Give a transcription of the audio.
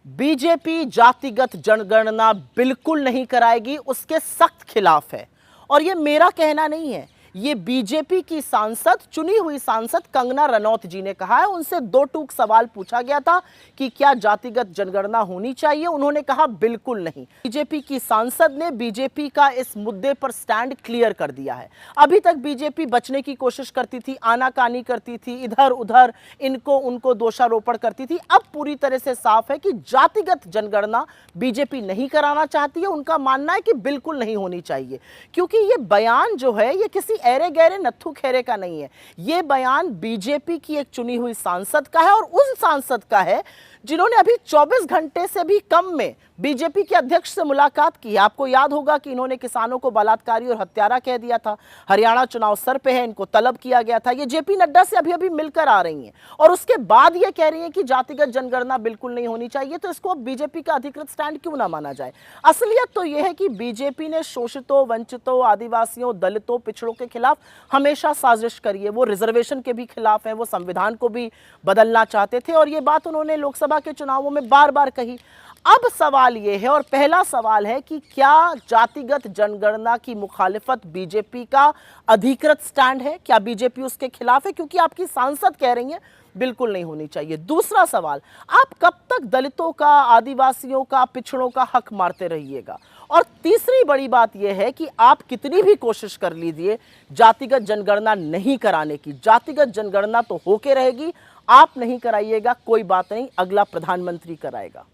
BJP जातिगत जनगणना बिल्कुल नहीं कराएगी, उसके सख्त खिलाफ है। और ये मेरा कहना नहीं है, ये बीजेपी की सांसद, चुनी हुई सांसद कंगना रनौत जी ने कहा है। उनसे दो टूक सवाल पूछा गया था कि क्या जातिगत जनगणना होनी चाहिए, उन्होंने कहा बिल्कुल नहीं। बीजेपी की सांसद ने बीजेपी का इस मुद्दे पर स्टैंड क्लियर कर दिया है। अभी तक बीजेपी बचने की कोशिश करती थी, आनाकानी करती थी, इधर उधर इनको उनको दोषारोपण करती थी। अब पूरी तरह से साफ है कि जातिगत जनगणना बीजेपी नहीं कराना चाहती है। उनका मानना है कि बिल्कुल नहीं होनी चाहिए, क्योंकि ये बयान जो है ये किसी ऐरे गहरे नत्थु खेरे का नहीं है। ये बयान बीजेपी की एक चुनी हुई सांसद का है, और उस सांसद का है जिन्होंने अभी 24 घंटे से भी कम में बीजेपी के अध्यक्ष से मुलाकात की है। आपको याद होगा कि इन्होंने किसानों को बलात्कारी और हत्यारा कह दिया था। हरियाणा चुनाव सर पे है, इनको तलब किया गया था। ये जेपी नड्डा से अभी अभी मिलकर आ रही हैं और उसके बाद ये कह रही हैं कि जातिगत जनगणना बिल्कुल नहीं होनी चाहिए। तो इसको बीजेपी का अधिकृत स्टैंड क्यों ना माना जाए? असलियत तो यह है कि बीजेपी ने शोषितों, वंचितों, आदिवासियों, दलितों, पिछड़ों के खिलाफ हमेशा साजिश करी है। वो रिजर्वेशन के भी खिलाफ है, वो संविधान को भी बदलना चाहते थे, और ये बात उन्होंने लोकसभा के चुनावों में बार बार कही। अब सवाल यह है, और पहला सवाल है, कि क्या जातिगत जनगणना की मुखालिफत बीजेपी का अधिकृत स्टैंड है? क्या बीजेपी उसके खिलाफ है? क्योंकि आपकी सांसद कह रही है बिल्कुल नहीं होनी चाहिए। दूसरा सवाल, आप कब तक दलितों का, आदिवासियों का, पिछड़ों का हक मारते रहिएगा? और तीसरी बड़ी बात यह है कि आप कितनी भी कोशिश कर लीजिए जातिगत जनगणना नहीं कराने की, जातिगत जनगणना तो होके रहेगी। आप नहीं कराइएगा, कोई बात नहीं, अगला प्रधानमंत्री कराएगा।